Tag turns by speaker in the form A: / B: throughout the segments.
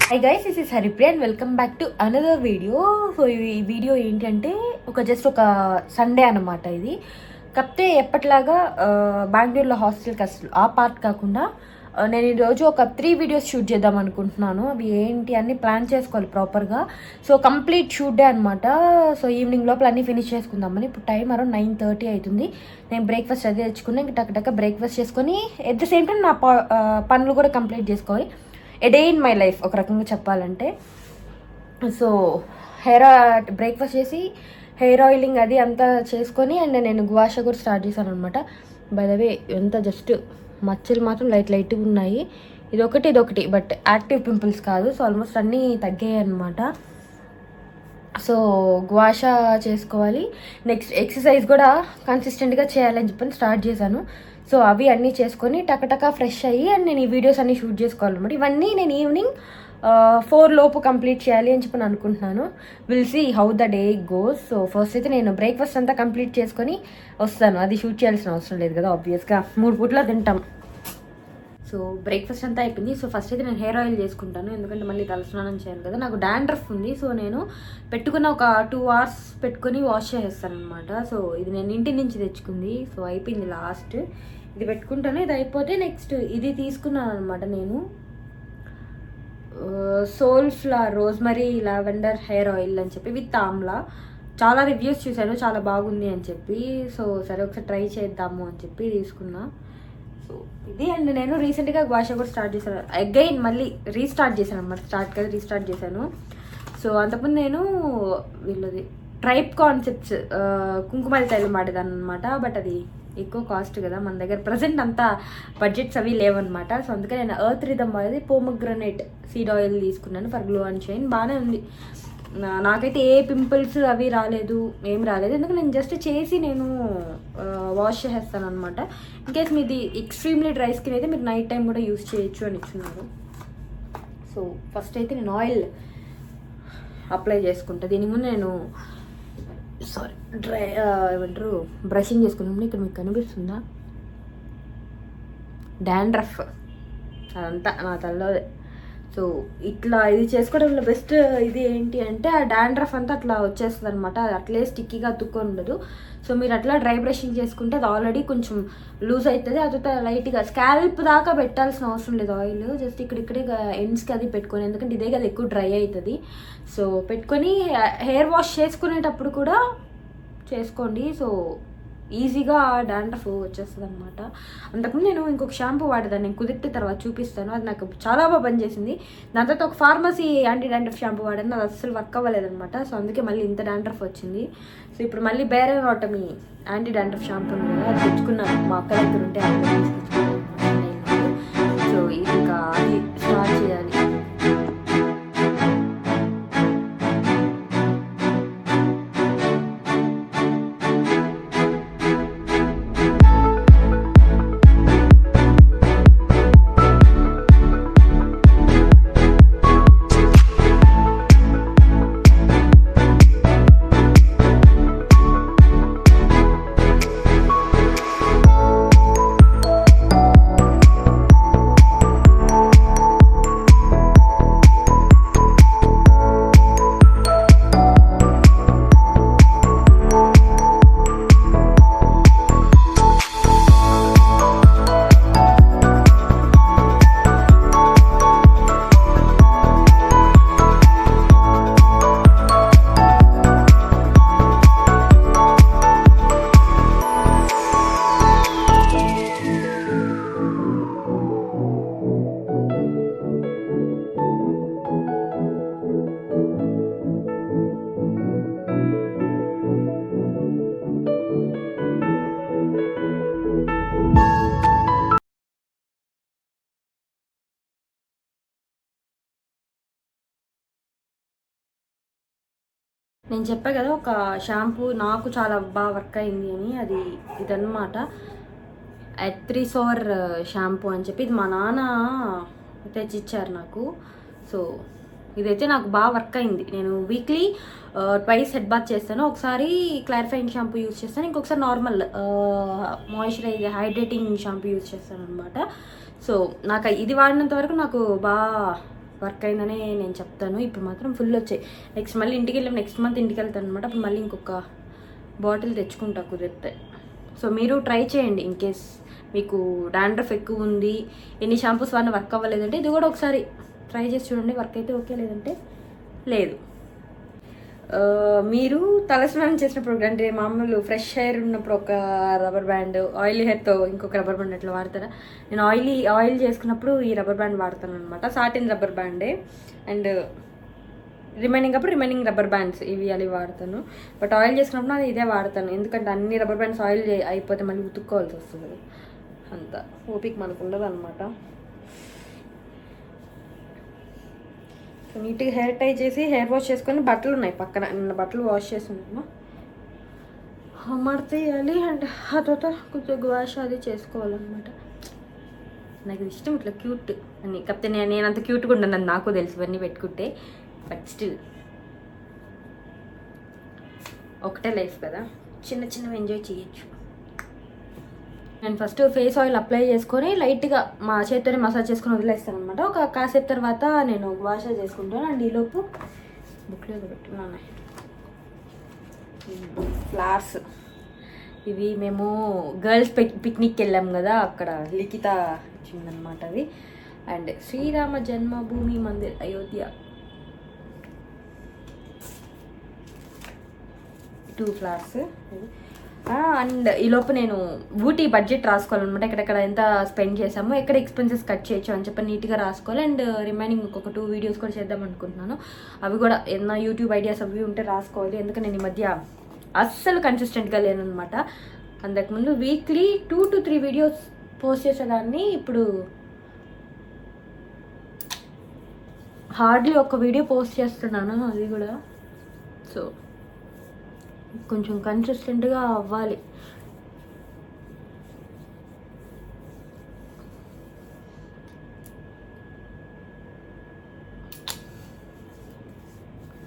A: Hi guys, this is Haripriya and welcome back to another video. So ఈ video ఏంటంటే just ఒక Sunday అనమాట. ఇది కాకపోతే ఎప్పటిలాగా బెంగళూరులో హాస్టల్కి అసలు ఆ పార్ట్ కాకుండా నేను ఈరోజు ఒక 3 వీడియోస్ షూట్ చేద్దాం అనుకుంటున్నాను. అవి ఏంటి అన్ని ప్లాన్ చేసుకోవాలి ప్రాపర్గా. సో కంప్లీట్ షూట్ డే అనమాట. సో ఈవినింగ్ లోపల అన్నీ ఫినిష్ చేసుకుందామని. ఇప్పుడు టైం అరౌండ్ 9:30 అవుతుంది. నేను బ్రేక్ఫాస్ట్ అది తెచ్చుకుని ఇంక టక్ బ్రేక్ఫాస్ట్ చేసుకొని ఎట్ ద సేమ్ టైం నా పనులు కూడా కంప్లీట్ చేసుకోవాలి. A day in my life ఒక రకంగా చెప్పాలంటే. సో బ్రేక్ఫాస్ట్ చేసి హెయిర్ ఆయిలింగ్ అది అంతా చేసుకొని అండ్ నేను గువాషా కూడా స్టార్ట్ చేశాను అనమాట. బై ద వే ఎంత జస్ట్ మచ్చలు మాత్రం లైట్గా ఉన్నాయి. ఇదొకటి బట్ యాక్టివ్ పింపుల్స్ కాదు. సో ఆల్మోస్ట్ అన్నీ తగ్గాయి అనమాట. సో గువాషా చేసుకోవాలి. నెక్స్ట్ ఎక్సర్సైజ్ కూడా కన్సిస్టెంట్గా చేయాలని చెప్పని స్టార్ట్ చేశాను. సో అవి అన్నీ చేసుకొని టకటకా ఫ్రెష్ అయ్యి అండ్ నేను ఈ వీడియోస్ అన్నీ షూట్ చేసుకోవాలన్నమాట. ఇవన్నీ నేను ఈవినింగ్ 4 లోపు కంప్లీట్ చేయాలి అని చెప్పి అనుకుంటున్నాను. Will see how the day goes. So first అయితే నేను బ్రేక్ఫాస్ట్ అంతా కంప్లీట్ చేసుకొని వస్తాను. అది షూట్ చేయాల్సిన అవసరం లేదు కదా, ఆబ్వియస్గా 3 పూట్ల తింటాం. సో బ్రేక్ఫాస్ట్ అంతా అయిపోయింది. సో ఫస్ట్ అయితే నేను హెయిర్ ఆయిల్ చేసుకుంటాను, ఎందుకంటే మళ్ళీ తలస్నానం చేయాలి కదా. నాకు డాండ్రఫ్ ఉంది. సో నేను పెట్టుకున్న ఒక 2 hours పెట్టుకొని వాష్ చేసేస్తాను అనమాట. సో ఇది నేను ఇంటి నుంచి తెచ్చుకుంది. సో అయిపోయింది లాస్ట్. ఇది పెట్టుకుంటాను. ఇది అయిపోతే నెక్స్ట్ ఇది తీసుకున్నాను అనమాట నేను. సోల్ఫ్లవర్ రోజ్మరీ లావెండర్ హెయిర్ ఆయిల్ అని చెప్పి విత్ ఆమ్లా. చాలా రివ్యూస్ చూశాను, చాలా బాగుంది అని చెప్పి. సో సరే ఒకసారి ట్రై చేద్దాము అని చెప్పి తీసుకున్నా. సో ఇది అండ్ నేను రీసెంట్గా భాష కూడా స్టార్ట్ చేశాను. అగైన్ మళ్ళీ రీస్టార్ట్ చేశాను అనమాట. రీస్టార్ట్ చేశాను. సో అంతకుముందు నేను వీళ్ళది ట్రైబ్ కాన్సెప్ట్స్ కుంకుమల తైలం వాడేదాన్ని అనమాట. బట్ అది ఎక్కువ కాస్ట్ కదా, మన దగ్గర ప్రజెంట్ అంతా బడ్జెట్స్ అవి లేవన్నమాట. సో అందుకే నేను ఎర్త్ రిథమ్ అనేది పోమోగ్రనేట్ సీడ్ ఆయిల్ తీసుకున్నాను ఫర్ గ్లో అండ్ షైన్. బాగానే ఉంది. నాకైతే ఏ పింపుల్స్ అవి రాలేదు, ఏం రాలేదు. ఎందుకంటే నేను జస్ట్ చేసి నేను వాష్ చేసేస్తాను అనమాట. ఇన్కేస్ మీది ఎక్స్ట్రీమ్లీ డ్రై స్కిన్ అయితే మీరు నైట్ టైం కూడా యూస్ చేయొచ్చు అని ఇచ్చున్నారు. సో ఫస్ట్ అయితే నేను ఆయిల్ అప్లై చేసుకుంటా. దీని ముందు నేను ఏమంటారు బ్రషింగ్ చేసుకున్నాము. ఇక్కడ మీకు కనిపిస్తుందా డాండ్రఫ్ అదంతా నా తలలో. సో ఇట్లా ఇది చేసుకోవడంలో బెస్ట్ ఇది ఏంటి అంటే ఆ డాండ్రఫ్ అంతా అట్లా వచ్చేస్తుంది అనమాట. అది అట్లే స్టిక్కీగా అతుక్కొని ఉండదు. సో మీరు అట్లా డ్రై బ్రషింగ్ చేసుకుంటే అది ఆల్రెడీ కొంచెం లూజ్ అవుతుంది. అదంతా లైట్గా స్కాల్ప్ దాకా పెట్టాల్సిన అవసరం లేదు ఆయిల్. జస్ట్ ఇక్కడిక్కడే ఎండ్స్కి అది పెట్టుకొని, ఎందుకంటే ఇదే కదా ఎక్కువ డ్రై అవుతుంది. సో పెట్టుకొని హెయిర్ వాష్ చేసుకునేటప్పుడు కూడా చేసుకోండి. సో ఈజీగా డాండ్రఫ్ వచ్చేస్తుంది అనమాట. అంతకుముందు నేను ఇంకొక షాంపూ వాడేదాన్ని, నేను కుదిరితే తర్వాత చూపిస్తాను. అది నాకు చాలా బాగా పనిచేసింది. దాని తర్వాత ఒక ఫార్మసీ యాంటీ డాండ్రఫ్ షాంపూ వాడాను, అది అస్సలు వర్క్ అవ్వలేదనమాట. సో అందుకే మళ్ళీ ఇంత డాండ్రఫ్ వచ్చింది. సో ఇప్పుడు మళ్ళీ బేరే ఆటమీ యాంటీ డాండ్రఫ్ షాంపూ ఉంది కదా, అది తెచ్చుకున్నాను. మా అక్క దగ్గర ఉంటే అక్కడ తీసుకొచ్చుకున్నాను. సో ఇంకా అది స్టార్ట్ చేయాలి. నేను చెప్పా కదా ఒక షాంపూ నాకు చాలా బాగా వర్క్ అయింది అని. అది ఇదన్నమాట ఎత్రిసోర్ షాంపూ అని చెప్పి. ఇది మా నాన్న తెచ్చిచ్చారు నాకు. సో ఇదైతే నాకు బాగా వర్క్ అయింది. నేను వీక్లీ 2 హెడ్ బాత్ చేస్తాను. ఒకసారి క్లారిఫైయింగ్ షాంపూ యూజ్ చేస్తాను, ఇంకొకసారి నార్మల్ హైడ్రేటింగ్ షాంపూ యూజ్ చేస్తాను అనమాట. సో నాకు ఇది వాడినంత వరకు నాకు బాగా వర్క్ అయిందనే నేను చెప్తాను. ఇప్పుడు మాత్రం ఫుల్ వచ్చాయి. నెక్స్ట్ మళ్ళీ ఇంటికి వెళ్ళాం, నెక్స్ట్ మంత్ ఇంటికి వెళ్తాను అనమాట. అప్పుడు మళ్ళీ ఇంకొక బాటిల్ తెచ్చుకుంటా కుదిరితే. సో మీరు ట్రై చేయండి. ఇన్ కేస్ మీకు డాండ్రఫ్ ఎక్కువ ఉంది, ఎన్ని షాంపూస్ వాడిన వర్క్ అవ్వలేదంటే ఇది కూడా ఒకసారి ట్రై చేసి చూడండి. వర్క్ అయితే ఓకే, లేదంటే లేదు. మీరు తలస్నానం చేసినప్పుడు అంటే మామూలు ఫ్రెష్ హెయిర్ ఉన్నప్పుడు ఒక రబ్బర్ బ్యాండ్, ఆయిల్ హెయిర్తో ఇంకొక రబ్బర్ బ్యాండ్ అట్లా వాడతారా? నేను ఆయిల్ చేసుకున్నప్పుడు ఈ రబ్బర్ బ్యాండ్ వాడతాను అనమాట. సాటిన్ రబ్బర్ బ్యాండే. అండ్ రిమైనింగ్ రబ్బర్ బ్యాండ్స్ ఇవి అవి వాడతాను. బట్ ఆయిల్ చేసుకున్నప్పుడు అది ఇదే వాడతాను. ఎందుకంటే అన్ని రబ్బర్ బ్యాండ్స్ ఆయిల్ అయిపోతే మళ్ళీ ఉతుక్కోవాల్సి వస్తుంది. అంత ఓపిక మనకు ఉండదు అనమాట. నీట్గా హెయిర్ టై చేసి హెయిర్ వాష్ చేసుకొని బట్టలు ఉన్నాయి పక్కన, నిన్న బట్టలు వాష్ చేస్తున్నాను, మడతేయాలి. అండ్ ఆ తర్వాత కొంచెం వాష్ అది చేసుకోవాలన్నమాట. నాకు ఇష్టం ఇట్లా క్యూట్ అని. కాకపోతే నేను అంత క్యూట్గా ఉండను, నాకు తెలుసు ఇవన్నీ పెట్టుకుంటే. బట్ స్టిల్ ఒకటే లైఫ్ కదా, చిన్నవి ఎంజాయ్ చేయొచ్చు. నేను ఫస్ట్ ఫేస్ ఆయిల్ అప్లై చేసుకొని లైట్గా మా చేతితోనే మసాజ్ చేసుకొని వదిలేస్తాను అనమాట. ఒక కాసేపు తర్వాత నేను వాష్ చేసుకుంటాను. అండ్ ఈలోపు బుక్లో పెట్టుకున్నాను ఫ్లవర్స్. ఇవి మేము గర్ల్స్ పిక్నిక్కి వెళ్ళాం కదా, అక్కడ లిఖిత ఇచ్చిందనమాట అవి. And Srirama Janmabhoomi Mandir Ayodhya 2 flowers. And ఈలోపు నేను ఊటీ బడ్జెట్ రాసుకోవాలన్నమాట. ఎక్కడెక్కడ ఎంత స్పెండ్ చేసాము, ఎక్కడ ఎక్స్పెన్సెస్ కట్ చేయొచ్చు అని చెప్పి నీట్గా రాసుకోవాలి. అండ్ రిమైనింగ్ ఇంకొక 2 వీడియోస్ కూడా చేద్దాం అనుకుంటున్నాను. అవి కూడా ఏదైనా యూట్యూబ్ ఐడియాస్ అవి ఉంటే రాసుకోవాలి. ఎందుకంటే నేను ఈ మధ్య అస్సలు కన్సిస్టెంట్గా లేనమాట. అంతకుముందు వీక్లీ 2 to 3 వీడియోస్ పోస్ట్ చేసేదాన్ని. ఇప్పుడు హార్డ్లీ ఒక వీడియో పోస్ట్ చేస్తున్నాను, అది కూడా. సో కొంచెం కన్సిస్టెంట్గా అవ్వాలి.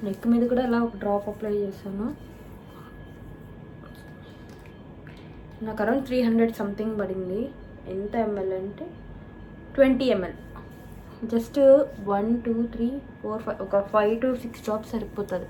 A: నెక్ మీద కూడా అలా ఒక డ్రాప్ అప్లై చేశాను. నాకు అరౌండ్ 300 సంథింగ్ పడింది. ఎంత ఎంఎల్ అంటే 20 ml. జస్ట్ 1 2 3 4 5 ఒక 5 to 6 డ్రాప్స్ సరిపోతుంది.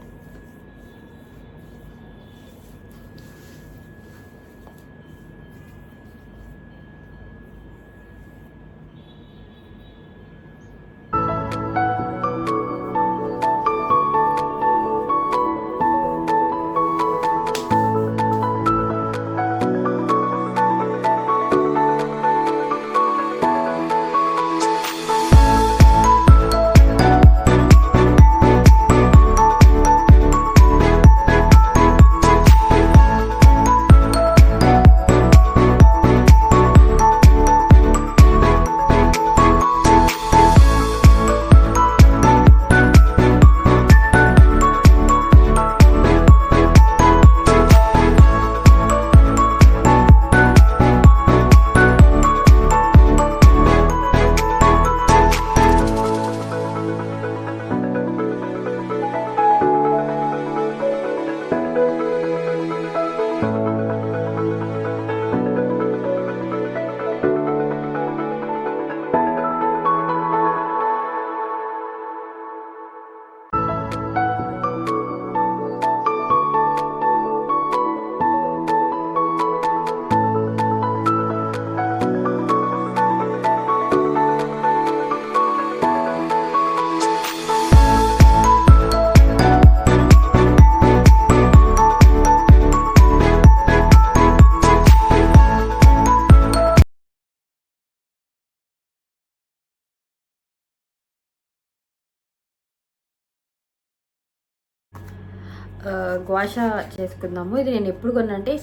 A: గ్వాషా చేసుకుందాము. ఇది నేను ఎప్పుడు కొన్నంటే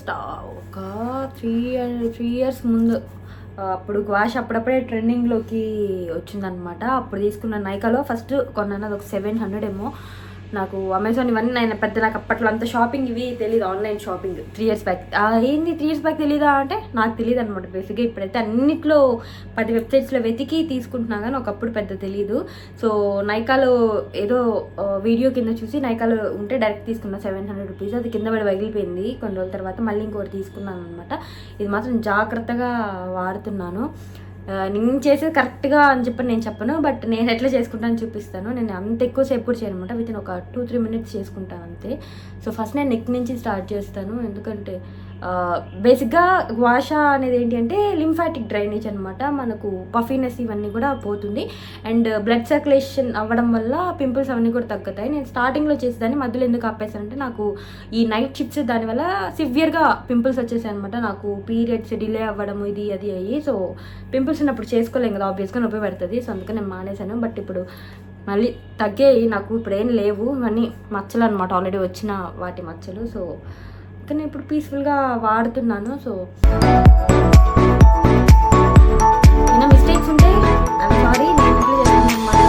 A: ఒక 3 years ముందు. అప్పుడు గ్వాష్ అప్పుడప్పుడే ట్రెండింగ్లోకి వచ్చిందనమాట. అప్పుడు తీసుకున్న నైకాలో ఫస్ట్ కొన్నాను. అది ఒక 700 ఏమో. నాకు అమెజాన్ ఇవన్నీ నాకు అప్పట్లో అంత షాపింగ్ ఇవి తెలియదు. Online shopping 3 years back. ఏంది 3 years బ్యాక్ తెలీదా అంటే నాకు తెలియదు అనమాట. బేసిక్గా ఇప్పుడైతే అన్నిట్లో 10 వెబ్సైట్స్లో వెతికి తీసుకుంటున్నా, కానీ ఒకప్పుడు పెద్ద తెలీదు. సో నైకాలో ఏదో వీడియో కింద చూసి నైకాలో ఉంటే డైరెక్ట్ తీసుకున్నా 700 రూపీస్. అది కింద పడి పగిలిపోయింది. కొన్ని రోజుల తర్వాత మళ్ళీ ఇంకోటి తీసుకున్నాను అనమాట. ఇది మాత్రం జాగ్రత్తగా వాడుతున్నాను. నేను చేసేది కరెక్ట్గా అని చెప్పి నేను చెప్పను, బట్ నేను ఎట్లా చేసుకుంటాను చూపిస్తాను. నేను అంత ఎక్కువసేపు కూడా చేయను అనమాట, వితిన్ ఒక 2-3 మినిట్స్ చేసుకుంటాను అంతే. సో ఫస్ట్ నేను నెక్ నుంచి స్టార్ట్ చేస్తాను, ఎందుకంటే బేసిక్గా గ్వాషా అనేది ఏంటి అంటే లింఫాటిక్ డ్రైనేజ్ అనమాట. మనకు పఫీనెస్ ఇవన్నీ కూడా పోతుంది, అండ్ బ్లడ్ సర్క్యులేషన్ అవ్వడం వల్ల పింపుల్స్ అవన్నీ కూడా తగ్గుతాయి. నేను స్టార్టింగ్లో చేసేదాన్ని, మధ్యలో ఎందుకు ఆపేసానంటే నాకు ఈ నైట్ షిఫ్ట్స్ దానివల్ల సివియర్గా పింపుల్స్ వచ్చేసాయి అనమాట. నాకు పీరియడ్స్ డిలే అవ్వడం ఇది అది అయ్యి, సో పింపుల్స్ ఉన్నప్పుడు చేసుకోలేం కదా, ఆబ్వియస్గా నొప్పి పెడుతుంది. సో అందుకే నేను మానేశాను. బట్ ఇప్పుడు మళ్ళీ తగ్గాయి నాకు, ఇప్పుడు ఏం లేవు, ఇవన్నీ మచ్చలు అనమాట, ఆల్రెడీ వచ్చిన వాటి మచ్చలు. సో కానీ ఇప్పుడు పీస్ఫుల్గా వాడుతున్నాను. సో ఏమైనా మిస్టేక్స్ ఉంటే ఐఎమ్ సారీ, నేను ఎట్లా చేస్తాను అనమాట.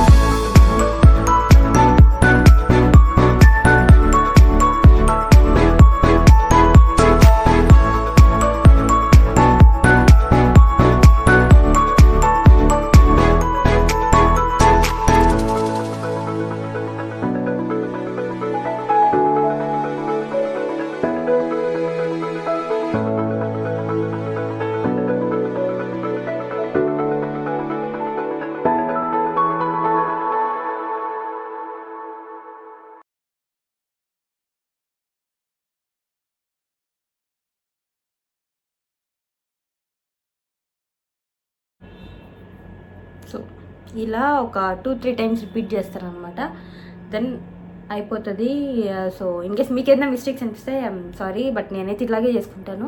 A: సో ఇలా ఒక 2-3 టైమ్స్ రిపీట్ చేస్తారనమాట, దెన్ అయిపోతుంది. సో ఇన్కేస్ మీకు ఏదైనా మిస్టేక్స్ అనిపిస్తే ఐఎమ్ సారీ, బట్ నేనైతే ఇలాగే చేసుకుంటాను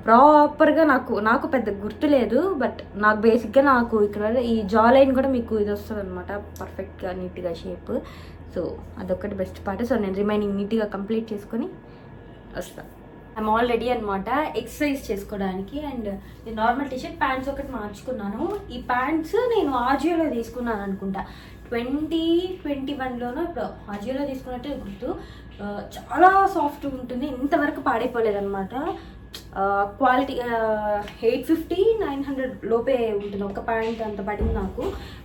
A: ప్రాపర్గా. నాకు పెద్ద గుర్తు లేదు, బట్ నాకు బేసిక్గా నాకు ఇక్కడ ఈ జా లైన్ కూడా మీకు ఇది వస్తుంది అనమాట, పర్ఫెక్ట్గా నీట్గా షేప్. సో అదొక్కటి బెస్ట్ పార్ట్. సో నేను రిమైనింగ్ నీట్గా కంప్లీట్ చేసుకొని వస్తాను. ఐమ్ ఆల్ రెడీ అనమాట ఎక్సర్సైజ్ చేసుకోవడానికి. అండ్ ఈ నార్మల్ టీషర్ట్, ప్యాంట్స్ ఒకటి మార్చుకున్నాను. ఈ ప్యాంట్స్ నేను ఆజియోలో తీసుకున్నాను అనుకుంటా, 2021లోనో ఇప్పుడు ఆజియోలో తీసుకున్నట్టే గుర్తు. చాలా సాఫ్ట్గా ఉంటుంది, ఇంతవరకు పాడైపోలేదు అనమాట. క్వాలిటీ 850-900 లోపే ఉంటుంది ఒక ప్యాంట్, అంత పడింది నాకు.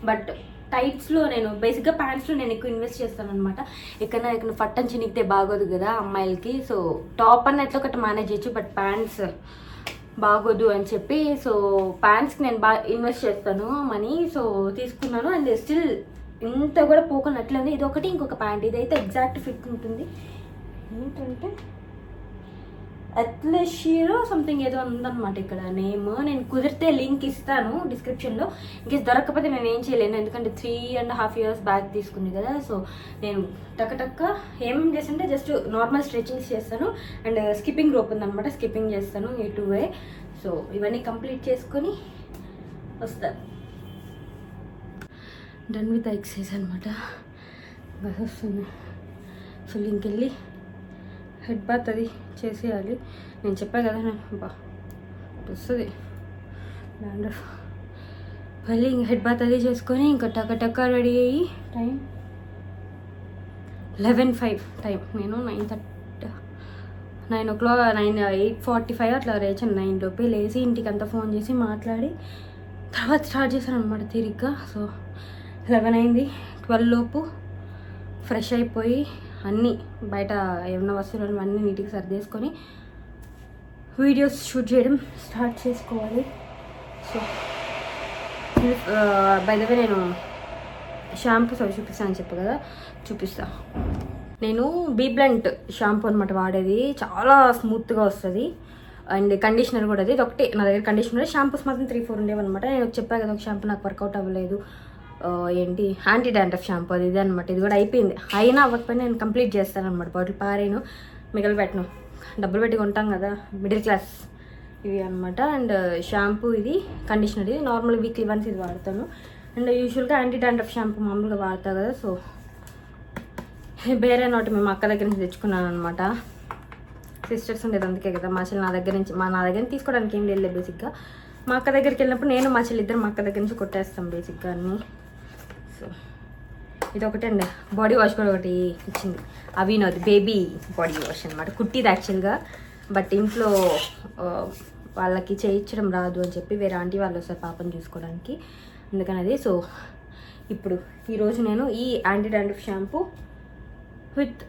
A: బట్ టైట్స్లో నేను బేసిక్గా ప్యాంట్స్లో నేను ఎక్కువ ఇన్వెస్ట్ చేస్తాను అనమాట. ఎక్కడైనా ఫట్టని చినిగితే బాగోదు కదా అమ్మాయిలకి. సో టాప్ అన్న ఎట్లా ఒకటి మేనేజ్ చేయొచ్చు, బట్ ప్యాంట్స్ బాగోదు అని చెప్పి సో ప్యాంట్స్కి నేను బాగా ఇన్వెస్ట్ చేస్తాను మనీ. సో తీసుకున్నాను, అండ్ స్టిల్ ఇంత కూడా పోకున్నట్లేదు. ఇది ఒకటి, ఇంకొక ప్యాంట్, ఇదైతే ఎగ్జాక్ట్ ఫిట్ ఉంటుంది. ఏంటంటే అట్లెషియరో సంథింగ్ ఏదో ఉందన్నమాట ఇక్కడ నేమ్. నేను కుదిరితే లింక్ ఇస్తాను డిస్క్రిప్షన్లో. ఇంకేస్ దొరకకపోతే నేను ఏం చేయలేను, ఎందుకంటే 3.5 years బ్యాక్ తీసుకుంది కదా. సో నేను టక్క ఏమేమి చేస్తుంటే జస్ట్ నార్మల్ స్ట్రెచింగ్స్ చేస్తాను, అండ్ స్కిప్పింగ్ రోప్ ఉందన్నమాట, స్కిప్పింగ్ చేస్తాను ఈ 2 way. సో ఇవన్నీ కంప్లీట్ చేసుకొని వస్తాను. డన్ విత్ ఎక్సర్సైజ్ అనమాట. బస్ వస్తుంది. సో ఇంకెళ్ళి హెడ్ బాత్ అది చేసేయాలి. నేను చెప్పాను కదా బా వస్తుంది డాండ్రఫ్. మళ్ళీ ఇంక హెడ్ బాత్ అది చేసుకొని ఇంకా టక్క రెడీ అయ్యి టైం 11:05 టైం. నేను 8:45 అట్లా లేచాను. 9 లోపే లేచి ఇంటికి అంతా ఫోన్ చేసి మాట్లాడి తర్వాత స్టార్ట్ చేశాను అనమాట తిరిగ్గా. సో 11 అయింది. 12 లోపు ఫ్రెష్ అయిపోయి అన్నీ బయట ఏమన్నా వస్తువులు అన్నీ నీట్గా సర్దేసుకొని వీడియోస్ షూట్ చేయడం స్టార్ట్ చేసుకోవాలి. సో బై ద వే నేను షాంపూస్ అవి చూపిస్తాను అని చెప్పు కదా, చూపిస్తా. నేను BBlunt షాంపూ అనమాట వాడేది, చాలా స్మూత్గా వస్తుంది. అండ్ కండిషనర్ కూడా అది ఒకటి నా దగ్గర. కండిషనర్, షాంపూస్ మాత్రం 3-4 ఉండేవన్నమాట. నేను చెప్పాను కదా ఒక షాంపూ నాకు వర్కౌట్ అవ్వలేదు, ఏంటి యాంటీ డాండ్రఫ్ షాంపూ, అది ఇదే అనమాట. ఇది కూడా అయిపోయింది, అయినా అవ్వకపోయినా నేను కంప్లీట్ చేస్తాను అనమాట. బాటిల్ పారేను, మిగిలి పెట్టను, డబ్బులు పెట్టి కొంటాం కదా, మిడిల్ క్లాస్ ఇవి అనమాట. అండ్ షాంపూ ఇది, కండిషనర్ ఇది, నార్మల్ వీక్లీ వన్స్ ఇది వాడతాను. అండ్ యూజువల్గా యాంటీ డాండ్రఫ్ షాంపూ మామూలుగా వాడతా కదా. సో వేరే నోటి మేము అక్క దగ్గర నుంచి తెచ్చుకున్నాను అనమాట. సిస్టర్స్ ఉండేది అందుకే కదా, మా చెల్లి నా దగ్గర నుంచి తీసుకోవడానికి ఏం లేదు బేసిక్గా. మా అక్క దగ్గరికి వెళ్ళినప్పుడు నేను మా చెల్లి ఇద్దరు మా అక్క దగ్గర నుంచి కొట్టేస్తాం బేసిక్గా అన్నీ. సో ఇది ఒకటే అండి. బాడీ వాష్ కూడా ఒకటి ఇచ్చింది, అవినోది బేబీ బాడీ వాష్ అనమాట, కుట్టిది యాక్చువల్గా. బట్ ఇంట్లో వాళ్ళకి చేయించడం రాదు అని చెప్పి వేరే ఆంటీ వాళ్ళు వస్తారు పాపని చూసుకోవడానికి, అందుకని అది. సో ఇప్పుడు ఈరోజు నేను ఈ anti dandruff shampoo with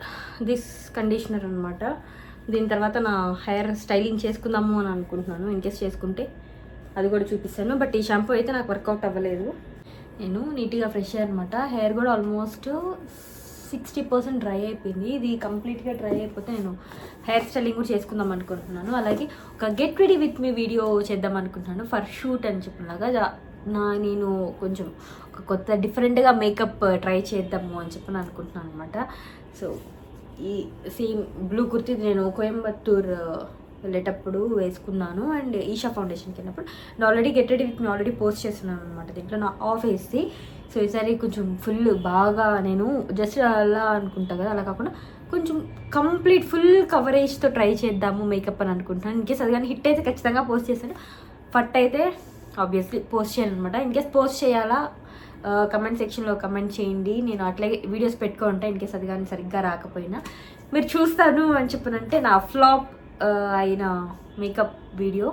A: this conditioner అనమాట. దీని తర్వాత నా హెయిర్ స్టైలింగ్ చేసుకుందాము అని అనుకుంటున్నాను. ఇన్కేస్ చేసుకుంటే అది కూడా చూపిస్తాను. బట్ ఈ షాంపూ అయితే నాకు వర్కౌట్ అవ్వలేదు. నేను నీట్గా ఫ్రెష్ అనమాట. హెయిర్ కూడా ఆల్మోస్ట్ 60% డ్రై అయిపోయింది. ఇది కంప్లీట్గా డ్రై అయిపోతే నేను హెయిర్ స్టైలింగ్ కూడా చేసుకుందాం అనుకుంటున్నాను. అలాగే ఒక get ready with me video చేద్దాం అనుకుంటున్నాను ఫర్ షూట్ అని చెప్పినలాగా. నేను కొంచెం ఒక కొత్త డిఫరెంట్గా మేకప్ ట్రై చేద్దాము అని చెప్పి అనుకుంటున్నాను అనమాట. సో ఈ సేమ్ బ్లూ కుర్తీ నేను కోయంబత్తూర్ వెళ్ళేటప్పుడు వేసుకున్నాను అండ్ ఈషా ఫౌండేషన్కి వెళ్ళినప్పుడు నేను already get ready with me already post చేస్తున్నాను అనమాట. దీంట్లో నా ఆఫీస్ది. సో ఈసారి కొంచెం ఫుల్ బాగా నేను జస్ట్ అలా అనుకుంటా కదా, అలా కాకుండా కొంచెం కంప్లీట్ ఫుల్ కవరేజ్తో ట్రై చేద్దాము మేకప్ అని అనుకుంటున్నాను. ఇన్కేస్ అది కానీ హిట్ అయితే ఖచ్చితంగా పోస్ట్ చేస్తాను. ఫట్ అయితే ఆబ్వియస్లీ పోస్ట్ చేయను అనమాట. ఇన్కేస్ పోస్ట్ చేయాలా కమెంట్ సెక్షన్లో కమెంట్ చేయండి. నేను అట్లాగే వీడియోస్ పెట్టుకుంటా. ఇన్కేస్ అది కానీ సరిగ్గా రాకపోయినా మీరు చూస్తాను అని చెప్పనంటే నా ఫ్లాప్ అయిన మేకప్ వీడియో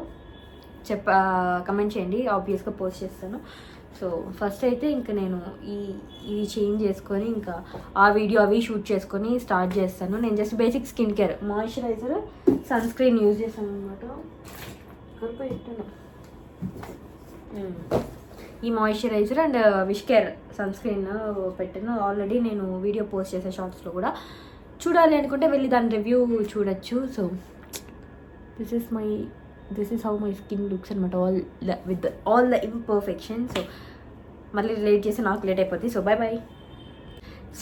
A: కమెంట్ చేయండి. ఆబ్వియస్గా పోస్ట్ చేస్తాను. సో ఫస్ట్ అయితే ఇంకా నేను ఇది చేంజ్ చేసుకొని ఇంకా ఆ వీడియో అవి షూట్ చేసుకొని స్టార్ట్ చేస్తాను. నేను just basic skin care moisturiser sunscreen use చేస్తాను అనమాట. ఈ moisturiser and WishCare sunscreen పెట్టాను. ఆల్రెడీ నేను వీడియో పోస్ట్ చేసే షార్ట్స్లో కూడా చూడాలి అనుకుంటే వెళ్ళి దాని రివ్యూ చూడొచ్చు. So this is how my skin looks అనమాట, with all the imperfection. So మళ్ళీ లేట్ చేసి నాకు లేట్ అయిపోద్ది. So bye.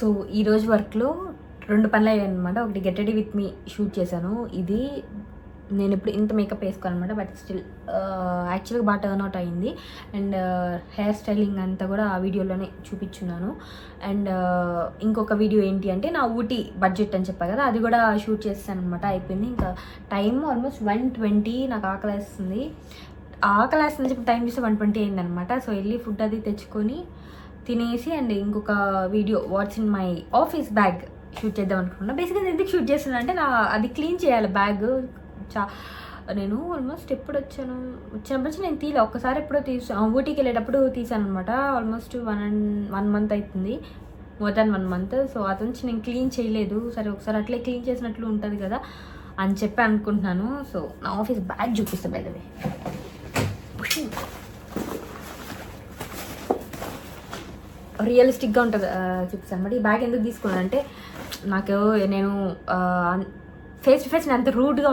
A: సో ఈరోజు వర్క్లో 2 పనులు అయ్యాయి అనమాట. ఒకటి get ready with me shoot చేశాను. ఇది నేను ఇప్పుడు ఇంత మేకప్ వేసుకోవాలన్నమాట. బట్ స్టిల్ యాక్చువల్గా బాగా టర్న్ అవుట్ అయింది. అండ్ హెయిర్ స్టైలింగ్ అంతా కూడా ఆ వీడియోలోనే చూపించున్నాను. అండ్ ఇంకొక వీడియో ఏంటి అంటే నా ఊటీ బడ్జెట్ అని చెప్పా కదా, అది కూడా షూట్ చేస్తాను అనమాట. అయిపోయింది. ఇంకా టైం ఆల్మోస్ట్ 1:20. నాకు ఆకలేస్తుంది చెప్పి టైం చూస్తే 1:20 అయిందనమాట. సో వెళ్ళి ఫుడ్ అది తెచ్చుకొని తినేసి అండ్ ఇంకొక video what's in my office bag shoot చేద్దాం అనుకుంటున్నా. బేసిక్గా ఎందుకు షూట్ చేస్తున్నా అంటే అది క్లీన్ చేయాలి బ్యాగ్. నేను ఆల్మోస్ట్ ఎప్పుడు వచ్చినప్పటి నుంచి నేను తీలే. ఒక్కసారి ఎప్పుడో ఊటీకి వెళ్ళేటప్పుడు తీసాను అనమాట. ఆల్మోస్ట్ 1 మంత్ అవుతుంది, మోర్ దాన్ 1 మంత్. సో అది నుంచి నేను క్లీన్ చేయలేదు. సరే ఒకసారి అట్లే క్లీన్ చేసినట్లు ఉంటుంది కదా అని చెప్పి అనుకుంటున్నాను. సో నా ఆఫీస్ బ్యాగ్ చూపిస్తాను. బై ద వే రియలిస్టిక్గా ఉంటుంది చూపిస్తాను అనమాట. ఈ బ్యాగ్ ఎందుకు తీసుకున్నాను అంటే నాకు నేను ఫేస్ టు ఫేస్ నేను అంత రూడ్గా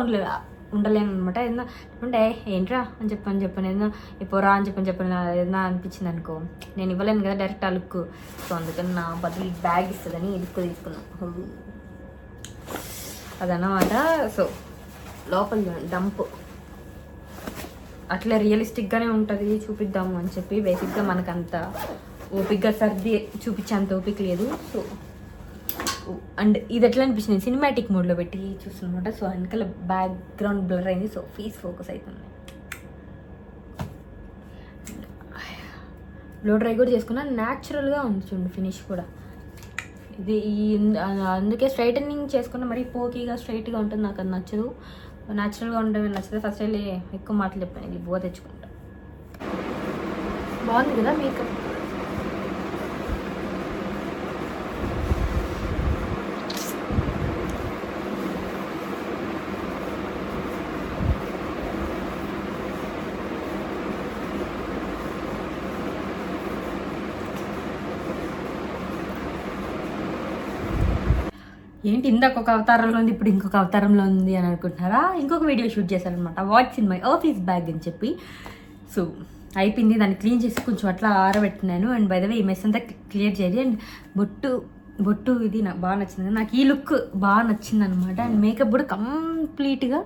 A: ఉండలేను అనమాట. ఏదన్నా అంటే ఏంట్రా అని చెప్పాను ఏదన్నా ఇపోరా అని చెప్పాను ఏదన్నా అనిపించింది అనుకో, నేను ఇవ్వలేను కదా డైరెక్ట్ ఆ లుక్. సో అందుకని నా బదులు బ్యాగ్ ఇస్తుందని తీసుకున్నాను అదన్నమాట. సో లోపల డంప్ అట్లా రియలిస్టిక్గానే ఉంటుంది, చూపిద్దాము అని చెప్పి. బేసిక్గా మనకంత ఓపిక్గా సర్ది చూపించేంత ఓపిక లేదు. సో అండ్ ఇది ఎట్లా అనిపించింది, సినిమాటిక్ మోడ్లో పెట్టి చూస్తున్నమాట. సో వెనకాల బ్యాక్గ్రౌండ్ బ్లర్ అయింది. సో ఫేస్ ఫోకస్ అవుతుంది. బ్లో డ్రై కూడా చేసుకున్నా. న్యాచురల్గా ఉంది చూడండి ఫినిష్ కూడా. ఇది అందుకే స్ట్రైటనింగ్ చేసుకున్నా. మరీ పోకీగా స్ట్రైట్గా ఉంటుంది, నాకు అది నచ్చదు. న్యాచురల్గా ఉండడం నచ్చదు. ఫస్ట్ వెళ్ళి ఎక్కువ మాటలు చెప్పాను, ఇది బో తెచ్చుకుంటా. బాగుంది కదా మేకప్. ఏంటి ఇందాక ఒక అవతారంలో ఉంది ఇప్పుడు ఇంకొక అవతారంలో ఉంది అని అనుకుంటున్నారా? ఇంకొక వీడియో షూట్ చేశాను అనమాట, what's in my office bag అని చెప్పి. సో అయిపోయింది, దాన్ని క్లీన్ చేసి కొంచెం అట్లా ఆరబెట్టినాను. అండ్ బై ద వే ఈ మెస్ అంతా క్లియర్ చేయాలి. అండ్ బొట్టు ఇది నాకు బాగా నచ్చింది. నాకు ఈ లుక్ బాగా నచ్చింది అనమాట. అండ్ మేకప్ కూడా కంప్లీట్గా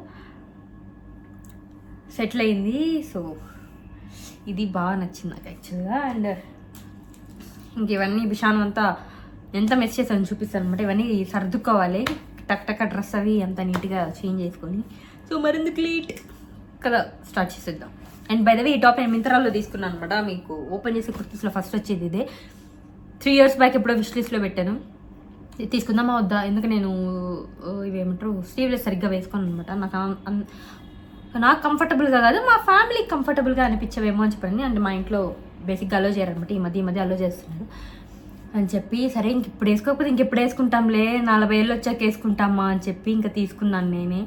A: సెటిల్ అయింది. సో ఇది బాగా నచ్చింది నాకు యాక్చువల్గా. అండ్ ఇంక ఇవన్నీ విషానం అంతా ఎంత మెస్ చేసాను చూపిస్తాను అనమాట. ఇవన్నీ సర్దుకోవాలి, టక్ డ్రెస్ అవి అంత నీట్గా చేంజ్ చేసుకొని. సో మరెందుకు లేట్ కదా, స్టార్ట్ చేసేద్దాం. అండ్ బై ద వే ఈ టాప్ నేను మింత్రాలో తీసుకున్నాను అనమాట. మీకు ఓపెన్ చేసే కుర్తీస్లో ఫస్ట్ వచ్చేది ఇదే. 3 years బ్యాక్ ఎప్పుడో విష్ లిస్ట్లో పెట్టాను, తీసుకుందామా వద్దా. ఎందుకంటే నేను ఇవేమంటారు స్లీవ్లెస్ సరిగ్గా వేసుకోను అనమాట. నాకు కంఫర్టబుల్గా కాదు, మా ఫ్యామిలీకి కంఫర్టబుల్గా అనిపించేవేమో అని చెప్పండి. అంటే మా ఇంట్లో బేసిక్గా అలో చేయరనమాట. ఈ మధ్య అలో చేస్తున్నారు అని చెప్పి, సరే ఇంక ఇప్పుడు వేసుకోకపోతే ఇంకెప్పుడు వేసుకుంటాంలే, 40 ఏళ్ళు వచ్చాక వేసుకుంటామా అని చెప్పి ఇంకా తీసుకున్నాను నేనే.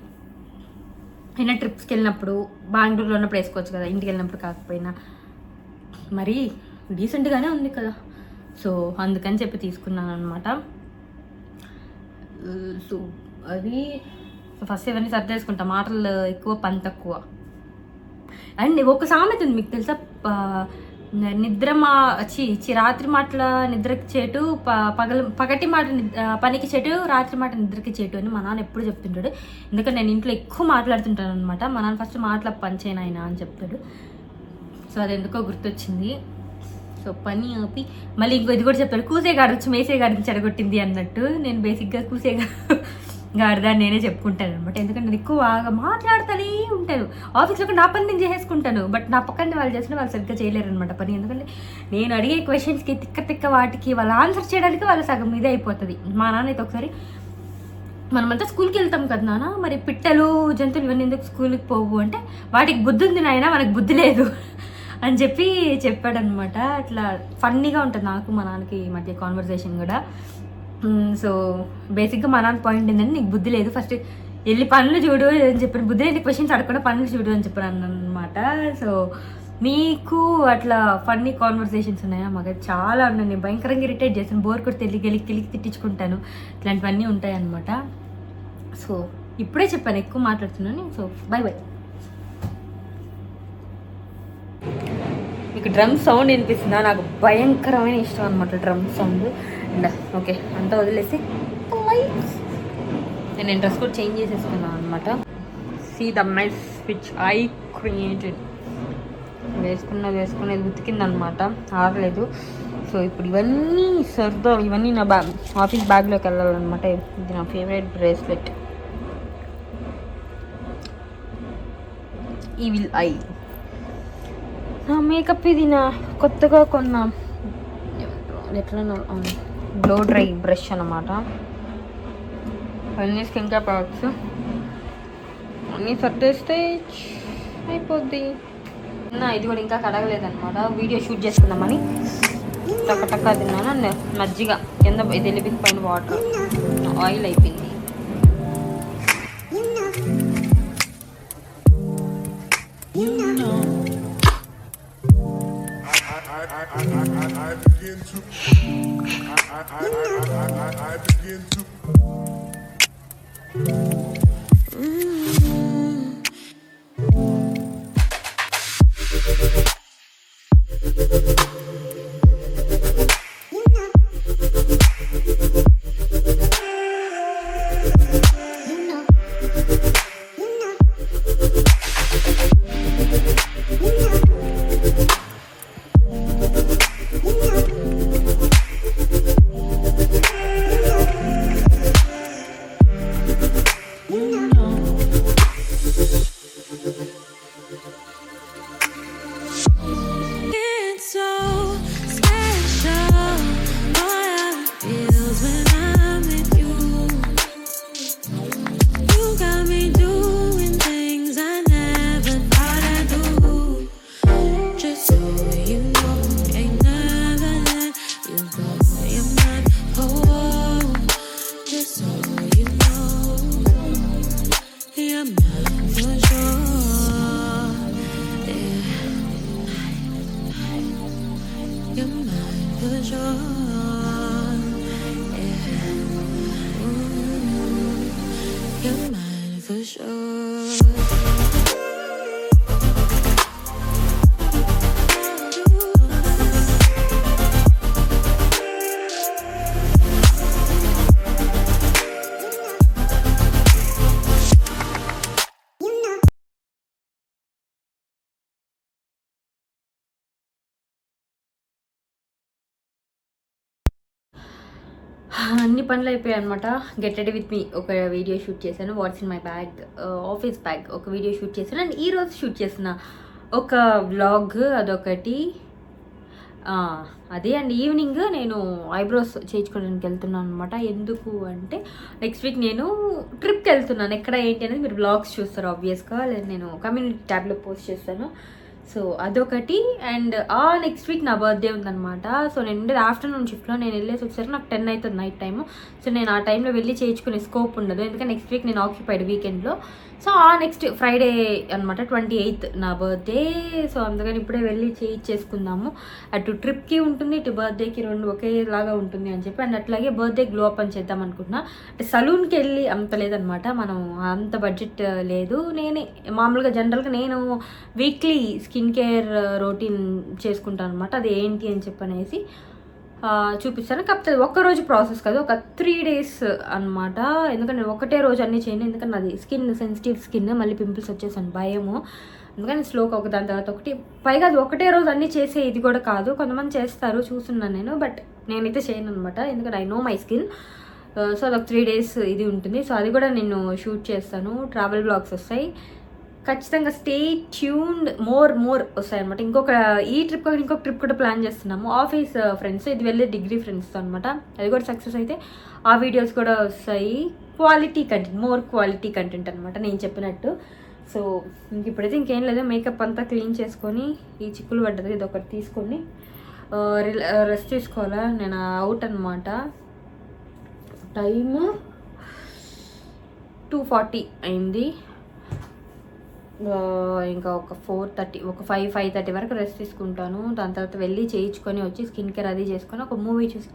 A: అయినా ట్రిప్స్కి వెళ్ళినప్పుడు బెంగళూరులో ఉన్నప్పుడు వేసుకోవచ్చు కదా, ఇంటికి వెళ్ళినప్పుడు కాకపోయినా. మరి డీసెంట్గానే ఉంది కదా, సో అందుకని చెప్పి తీసుకున్నాను అనమాట. సో అది ఫస్ట్ ఇవన్నీ సర్దేసుకుంటా, మాటలు ఎక్కువ పని తక్కువ. అండ్ ఒక సామెత ఉంది మీకు తెలుసా, నిద్ర రాత్రి మాటల నిద్రకి చేటు, పగటి మాట పనికి చెటు, రాత్రి మాట నిద్రకి చేటు అని మా నాన్న ఎప్పుడు చెప్తుంటాడు. ఎందుకంటే నేను ఇంట్లో ఎక్కువ మాట్లాడుతుంటాను అనమాట. మా నాన్న ఫస్ట్ మాటల పంచేనాయన అని చెప్తాడు. సో అది ఎందుకో గుర్తొచ్చింది. సో పని ఆపి మళ్ళీ ఇంకో ఇది కూడా చెప్పాడు, కూసేగాడు వచ్చి మేసేగాడిని చెడగొట్టింది అన్నట్టు. నేను బేసిక్గా గాడిదా నేనే చెప్పుకుంటాను అనమాట. ఎందుకంటే నేను ఎక్కువ బాగా మాట్లాడుతూనే ఉంటాను. ఆఫీస్లో నా పని నేను చేసేసుకుంటాను, బట్ నా పక్కన వాళ్ళు చేసిన వాళ్ళు సరిగ్గా చేయలేరు అనమాట పని. ఎందుకంటే నేను అడిగే క్వశ్చన్స్కి తిక్క వాటికి వాళ్ళు ఆన్సర్ చేయడానికి వాళ్ళు సగం మీదే అయిపోతుంది. మా నాన్న అయితే ఒకసారి, మనమంతా స్కూల్కి వెళ్తాం కదా నాన్న, మరి పిట్టలు జంతువులు ఇవన్నీ ఎందుకు స్కూల్కి పోవు అంటే, వాటికి బుద్ధి ఉంది నాయన, మనకు బుద్ధి లేదు అని చెప్పి చెప్పాడనమాట. అట్లా ఫన్నీగా ఉంటుంది నాకు మా నాన్నకి ఈ మధ్య కాన్వర్సేషన్ కూడా. సో బేసిక్గా మా నాన్న పాయింట్ ఏంటంటే, నీకు బుద్ధి లేదు, ఫస్ట్ వెళ్ళి పనులు చూడు అని చెప్పాను. బుద్ధి లేని క్వశ్చన్స్ అడగకుండా పనులు చూడు అని చెప్పాను అనమాట. సో మీకు అట్లా ఫన్నీ కాన్వర్సేషన్స్ ఉన్నాయా? మాకు చాలా ఉన్నాయి. నేను భయంకరంగా ఇరిటేట్ చేస్తాను, బోర్ కొట్టి గెలికి తిట్టించుకుంటాను, ఇట్లాంటివన్నీ ఉంటాయి అనమాట. సో ఇప్పుడే చెప్పాను ఎక్కువ మాట్లాడుతున్నాను. So by. మీకు డ్రమ్ సౌండ్ వినిపిస్తుందా? నాకు భయంకరమైన ఇష్టం అనమాట డ్రమ్ సౌండ్. అండ్ ఓకే, అంతా వదిలేసి నేను డ్రెస్ కూడా చేంజ్ చేసేసుకున్నాను అనమాట. See the mess which I created. వేసుకునేది ఉతికిందనమాట, ఆరలేదు. సో ఇప్పుడు ఇవన్నీ ఇవన్నీ నా ఆఫీస్ బ్యాగ్లోకి వెళ్ళాలన్నమాట. ఇది నా ఫేవరెట్ బ్రేస్లెట్, ఈవిల్ ఐ. నా మేకప్ ఇది నా కొత్తగా కొన్న ఎట్లా బ్లో డ్రై బ్రష్ అనమాట. అన్నీ స్కిన్ కేర్ ప్రొడక్ట్స్ అన్నీ సర్దేస్తే అయిపోద్ది. ఇది కూడా ఇంకా కడగలేదన్నమాట, వీడియో షూట్ చేసుకుందామని టక్క తిన్నాను. మజ్జిగ కింద ఇది లిపిక్ పైన వాటర్, ఆయిల్ అయిపోయింది. అన్ని పనులు అయిపోయాయి అనమాట. గెట్ రెడీ విత్ మీ ఒక వీడియో షూట్ చేశాను, what's in my bag, office bag ఒక వీడియో షూట్ చేశాను. అండ్ ఈరోజు షూట్ చేసిన ఒక వ్లాగ్ అదొకటి. అదే అండ్ ఈవినింగ్ నేను ఐబ్రోస్ చేయించుకోవడానికి వెళ్తున్నాను అనమాట. ఎందుకు అంటే నెక్స్ట్ వీక్ నేను ట్రిప్కి వెళ్తున్నాను. ఎక్కడ ఏంటి అనేది మీరు వ్లాగ్స్ చూస్తారు ఆబ్వియస్గా, లేదా నేను కమ్యూనిటీ ట్యాబ్లో పోస్ట్ చేస్తాను. సో అదొకటి. అండ్ నెక్స్ట్ వీక్ నా బర్త్డే ఉందన్నమాట. సో నేను ఉండేది ఆఫ్టర్నూన్ షిఫ్ట్లో, నేను వెళ్ళేసి వచ్చేసరికి నాకు 10 అవుతుంది నైట్ టైము. సో నేను ఆ టైంలో వెళ్ళి చేయించుకునే స్కోప్ ఉండదు, ఎందుకంటే నెక్స్ట్ వీక్ నేను ఆక్యుపైడ్ వీకెండ్లో. సో నెక్స్ట్ ఫ్రైడే అనమాట 28th నా బర్త్డే. సో అందుకని ఇప్పుడే వెళ్ళి చేయించేసుకుందాము. అటు ట్రిప్కి ఉంటుంది, ఇటు బర్త్డేకి రెండు ఒకేలాగా ఉంటుంది అని చెప్పి. అండ్ అట్లాగే బర్త్డే గ్లో అప్ అని చేద్దాం అనుకుంటున్నా. అంటే సలూన్కి వెళ్ళి అంత లేదనమాట, మనం అంత బడ్జెట్ లేదు. నేనే మామూలుగా జనరల్గా నేను వీక్లీ స్కిన్ కేర్ రొటీన్ చేసుకుంటాను అనమాట. అది ఏంటి అని చెప్పనేసి చూపిస్తాను. కాకపోతే ఒక్కరోజు ప్రాసెస్ కాదు, ఒక 3 days అనమాట. ఎందుకంటే ఒకటే రోజు అన్నీ చేయను, ఎందుకంటే నాది స్కిన్ సెన్సిటివ్ స్కిన్, మళ్ళీ పింపుల్స్ వచ్చేసాను భయము. అందుకని స్లోగా ఒక దాని తర్వాత ఒకటి. పైగా అది ఒకటే రోజు అన్నీ చేసే ఇది కూడా కాదు, కొంతమంది చేస్తారు చూస్తున్నాను నేను, బట్ నేనైతే చేయను అనమాట, ఎందుకంటే I know my skin. So అదొక 3 days ఇది ఉంటుంది. సో అది కూడా నేను షూట్ చేస్తాను, ట్రావెల్ బ్లాగ్స్ వస్తాయి ఖచ్చితంగా. స్టే ట్యూన్డ్, మోర్ వస్తాయన్నమాట. ఈ ట్రిప్ ఇంకొక ట్రిప్ కూడా ప్లాన్ చేస్తున్నాము, ఆఫీస్ ఫ్రెండ్స్, ఇది వెళ్ళే డిగ్రీ ఫ్రెండ్స్తో అనమాట. అది కూడా సక్సెస్ అయితే ఆ వీడియోస్ కూడా వస్తాయి. Quality content, more quality content అనమాట నేను చెప్పినట్టు. సో ఇప్పుడైతే ఇంకేం లేదు, మేకప్ అంతా క్లీన్ చేసుకొని, ఈ చిక్కులు పడ్డది ఇది ఒకటి తీసుకొని రెస్ట్ తీసుకోవాలా. నేను అవుట్ అనమాట. టైము 2:40 అయింది. ఇంకా ఒక 4:30, ఒక 5:30 వరకు రెస్ట్ తీసుకుంటాను. దాని తర్వాత వెళ్ళి చేయించుకొని వచ్చి స్కిన్ కేర్ అది చేసుకొని ఒక మూవీ చూసి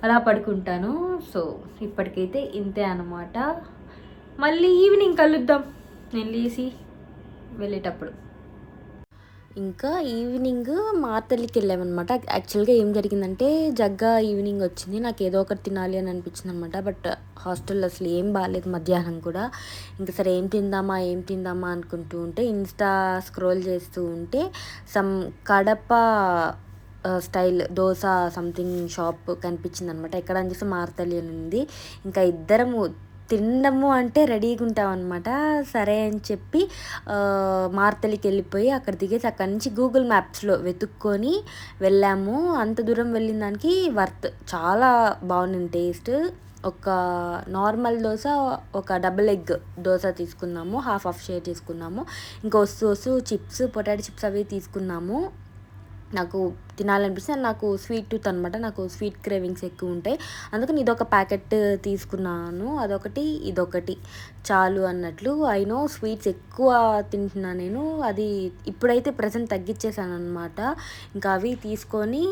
A: అలా పడుకుంటాను. సో ఇప్పటికైతే ఇంతే అనమాట. మళ్ళీ ఈవినింగ్ కలుద్దాం నేను లేసి వెళ్ళేటప్పుడు. ఇంకా ఈవినింగ్ మార్తల్లికి వెళ్ళామన్నమాట. యాక్చువల్గా ఏం జరిగిందంటే జగ్గా ఈవినింగ్ వచ్చింది, నాకు ఏదో ఒకటి తినాలి అని అనిపించింది అనమాట. బట్ హాస్టల్లో అసలు ఏం బాగాలేదు మధ్యాహ్నం కూడా. ఇంకా సరే ఏం తిందామా అనుకుంటూ ఉంటే ఇన్స్టా స్క్రోల్ చేస్తూ ఉంటే some Kadapa style dosa something shop కనిపించింది అనమాట. ఎక్కడ అని చూస్తే మార్తల్లి అని ఉంది. ఇంకా ఇద్దరము తినడము అంటే రెడీగా ఉంటాం అనమాట. సరే అని చెప్పి మార్తలికి వెళ్ళిపోయి అక్కడ దిగేసి అక్కడి నుంచి గూగుల్ మ్యాప్స్లో వెతుక్కొని వెళ్ళాము. అంత దూరం వెళ్ళిన దానికి వర్త్, చాలా బాగుంది టేస్ట్. ఒక నార్మల్ దోశ, ఒక డబుల్ ఎగ్ దోశ తీసుకున్నాము, హాఫ్ షేర్ తీసుకున్నాము. ఇంకా వస్తూ చిప్స్, పొటాటో చిప్స్ అవి తీసుకున్నాము. నాకు తినాలనిపిస్తుంది, నాకు స్వీట్ టూత్ అనమాట, నాకు స్వీట్ క్రేవింగ్స్ ఎక్కువ ఉంటాయి. అందుకని ఇదొక ప్యాకెట్ తీసుకున్నాను, అదొకటి ఇదొకటి చాలు అన్నట్లు. ఐ నో స్వీట్స్ ఎక్కువ తింటున్నాను నేను, అది ఇప్పుడైతే ప్రజెంట్ తగ్గించేసాను అనమాట. ఇంకా అవి తీసుకొని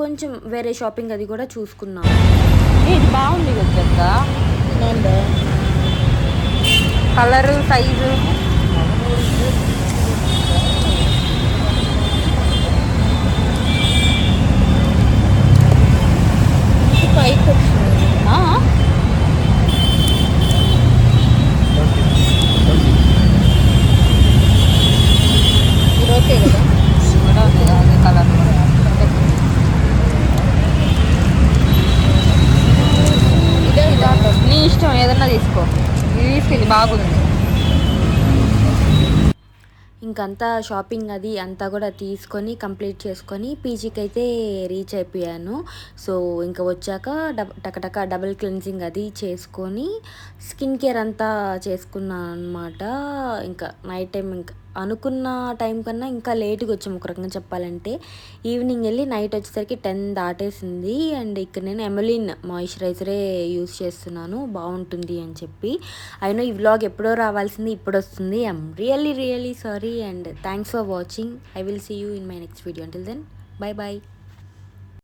A: కొంచెం వేరే షాపింగ్ అది కూడా చూసుకున్నాను.
B: ఇది బాగుంది కదా, కలరు సైజు పైకి వచ్చింది. ఇది ఓకే కదా, అదే కలర్. నీ ఇష్టం ఏదన్నా తీసుకో, ఇది తీసుకెళ్ళి బాగుంది.
A: ఇంకంతా షాపింగ్ అది అంతా కూడా తీసుకొని కంప్లీట్ చేసుకొని పీజీకి అయితే రీచ్ అయిపోయాను. సో ఇంకా వచ్చాక టకటక డబుల్ క్లెన్సింగ్ అది చేసుకొని స్కిన్ కేర్ అంతా చేసుకున్నాను అనమాట. ఇంకా నైట్ టైం ఇంకా అనుకున్న టైం కన్నా ఇంకా లేట్గా వచ్చాము ఒక రకంగా చెప్పాలంటే. ఈవినింగ్ వెళ్ళి నైట్ వచ్చేసరికి 10 దాటేసింది. అండ్ ఇక్కడ నేను ఎమలిన్ మాయిశ్చరైజరే యూస్ చేస్తున్నాను, బాగుంటుంది అని చెప్పి. అయినా ఈ వ్లాగ్ ఎప్పుడో రావాల్సింది ఇప్పుడు వస్తుంది. I'm really sorry and thanks for watching. I will see you in my next video. Until then, by.